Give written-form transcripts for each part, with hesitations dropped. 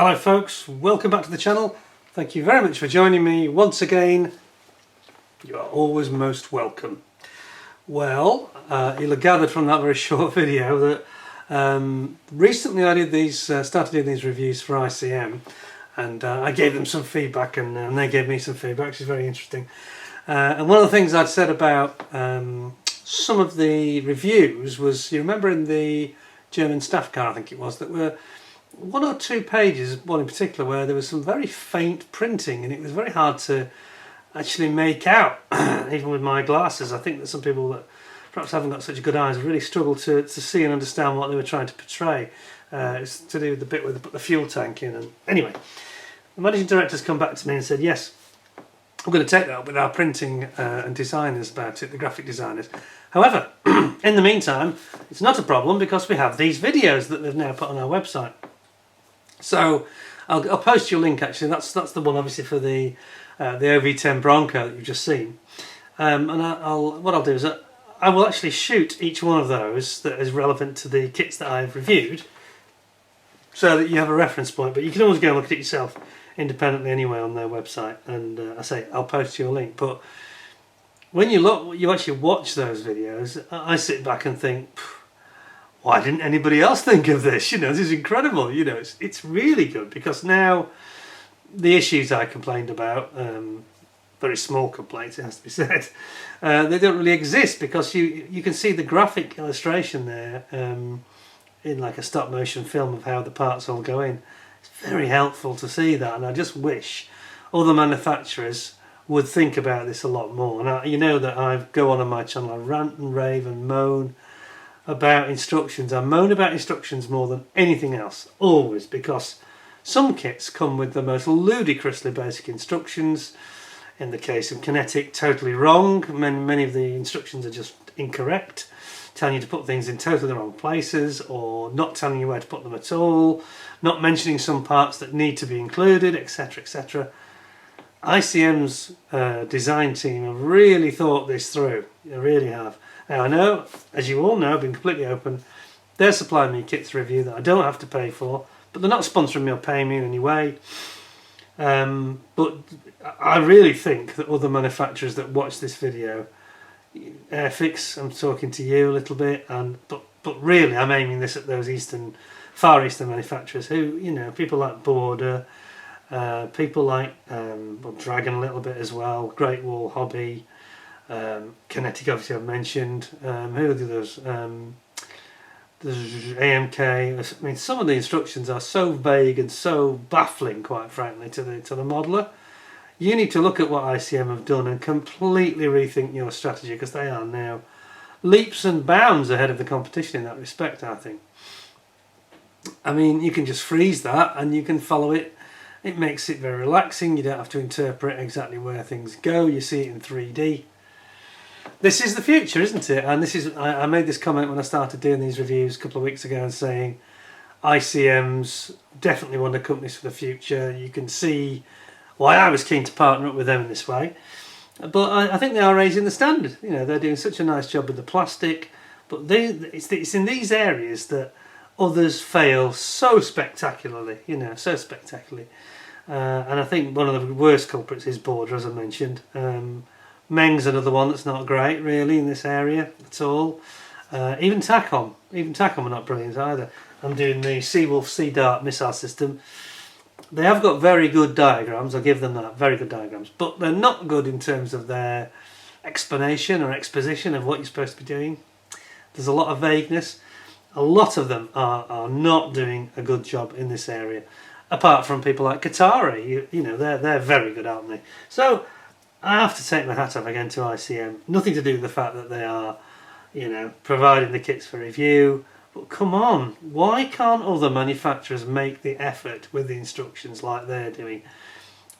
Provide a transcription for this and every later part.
Hello folks, welcome back to the channel. Thank you very much for joining me once again. You are always most welcome. Well, you'll have gathered from that very short video that recently I did started doing these reviews for ICM, and I gave them some feedback and they gave me some feedback, which is very interesting. And one of the things I'd said about some of the reviews was, you remember in the German staff car, I think it was, that were one or two pages, one in particular, where there was some very faint printing and it was very hard to actually make out, even with my glasses. I think that some people that perhaps haven't got such good eyes really struggle to see and understand what they were trying to portray. It's to do with the bit where they put the fuel tank in. And anyway, the managing director's come back to me and said, yes, I'm going to take that up with our printing and designers about it, the graphic designers. However, in the meantime, it's not a problem because we have these videos that they've now put on our website. So I'll post you a link. Actually, that's the one obviously for the OV-10A Bronco that you've just seen. And what I'll do is I will actually shoot each one of those that is relevant to the kits that I've reviewed, so that you have a reference point. But you can always go and look at it yourself independently anyway on their website. And I'll post you a link. But when you actually watch those videos, I sit back and think, why didn't anybody else think of this? You know, this is incredible. You know, it's really good, because now the issues I complained about, very small complaints, it has to be said, they don't really exist, because you can see the graphic illustration there in like a stop motion film of how the parts all go in. It's very helpful to see that, and I just wish other manufacturers would think about this a lot more. And you know that I go on my channel, I rant and rave and moan about instructions. I moan about instructions more than anything else, always, because some kits come with the most ludicrously basic instructions. In the case of Kinetic, totally wrong. Many of the instructions are just incorrect, telling you to put things in totally the wrong places, or not telling you where to put them at all, not mentioning some parts that need to be included, etc, etc. ICM's design team have really thought this through. They really have. Now I know, as you all know, I've been completely open, they're supplying me kits to review that I don't have to pay for, but they're not sponsoring me or paying me in any way. But I really think that other manufacturers that watch this video, Airfix, I'm talking to you a little bit, but really I'm aiming this at those Far Eastern manufacturers who, you know, people like Border, people like Dragon a little bit as well, Great Wall Hobby, Kinetic obviously I've mentioned, who are the others, there's AMK. I mean, some of the instructions are so vague and so baffling, quite frankly, to the modeler. You need to look at what ICM have done and completely rethink your strategy, because they are now leaps and bounds ahead of the competition in that respect, I think. I mean, you can just freeze that and you can follow it. It makes it very relaxing. You don't have to interpret exactly where things go. You see it in 3D. This is the future, isn't it? And this is, I made this comment when I started doing these reviews a couple of weeks ago, and saying ICM's definitely one of the companies for the future. You can see why I was keen to partner up with them in this way. But I think they are raising the standard. You know, they're doing such a nice job with the plastic, but it's in these areas that others fail so spectacularly, you know, so spectacularly. And I think one of the worst culprits is Border, as I mentioned. Meng's another one that's not great really in this area at all. Even Tacom are not brilliant either. I'm doing the Seawolf Sea Dart missile system. They have got very good diagrams, I'll give them that, very good diagrams, but they're not good in terms of their explanation or exposition of what you're supposed to be doing. There's a lot of vagueness. A lot of them are not doing a good job in this area, apart from people like Qatari. You know, they're very good, aren't they? So I have to take my hat off again to ICM. Nothing to do with the fact that they are, you know, providing the kits for review. But come on, why can't other manufacturers make the effort with the instructions like they're doing?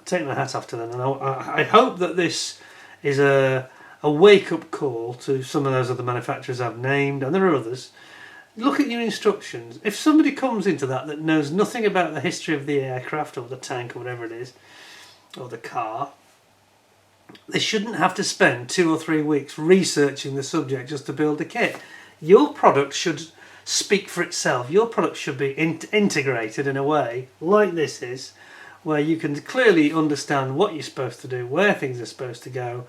I take my hat off to them, and I hope that this is a wake-up call to some of those other manufacturers I've named, and there are others. Look at your instructions. If somebody comes into that knows nothing about the history of the aircraft or the tank or whatever it is, or the car, they shouldn't have to spend 2 or 3 weeks researching the subject just to build a kit. Your product should speak for itself. Your product should be integrated in a way like this is, where you can clearly understand what you're supposed to do, where things are supposed to go,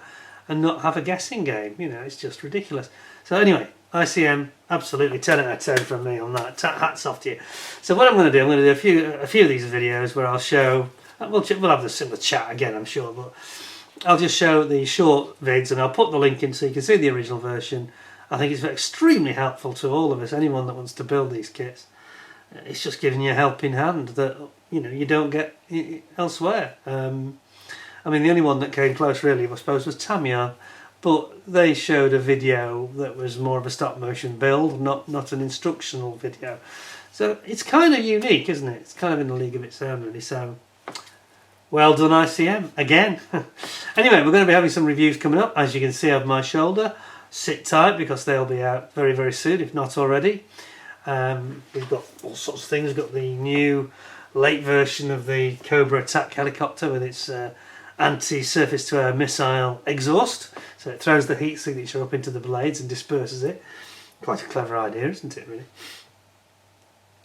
and not have a guessing game. You know, it's just ridiculous. So anyway, ICM, absolutely 10 out of 10 from me on that. Hats off to you. So what I'm going to do, I'm going to do a few of these videos where I'll show, we'll have the similar chat again, I'm sure, but I'll just show the short vids and I'll put the link in so you can see the original version. I think it's extremely helpful to all of us, anyone that wants to build these kits. It's just giving you a helping hand that, you know, you don't get elsewhere. I mean, the only one that came close really, I suppose, was Tamiya, but they showed a video that was more of a stop motion build, not an instructional video. So it's kind of unique, isn't it? It's kind of in a league of its own really. So well done ICM again. Anyway, we're going to be having some reviews coming up, as you can see over my shoulder. Sit tight because they'll be out very, very soon, if not already. We've got all sorts of things. We've got the new late version of the Cobra attack helicopter with its anti-surface to air missile exhaust, so it throws the heat signature up into the blades and disperses it. Quite a clever idea, isn't it, really?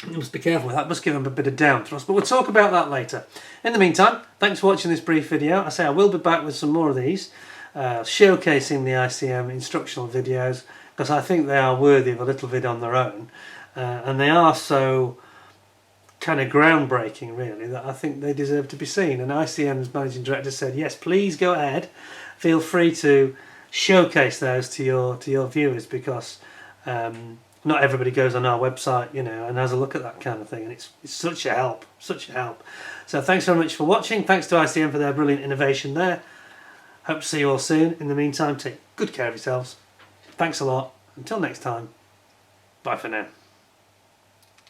You must be careful with that, must give them a bit of down thrust, but we'll talk about that later. In the meantime, thanks for watching this brief video. I say I will be back with some more of these, showcasing the ICM instructional videos, because I think they are worthy of a little vid on their own, and they are so kind of groundbreaking really that I think they deserve to be seen. And ICM's managing director said, yes, please go ahead, feel free to showcase those to your viewers, because not everybody goes on our website, you know, and has a look at that kind of thing, and it's such a help, such a help. So thanks very much for watching. Thanks to ICM for their brilliant innovation there. Hope to see you all soon. In the meantime, take good care of yourselves. Thanks a lot. Until next time, bye for now.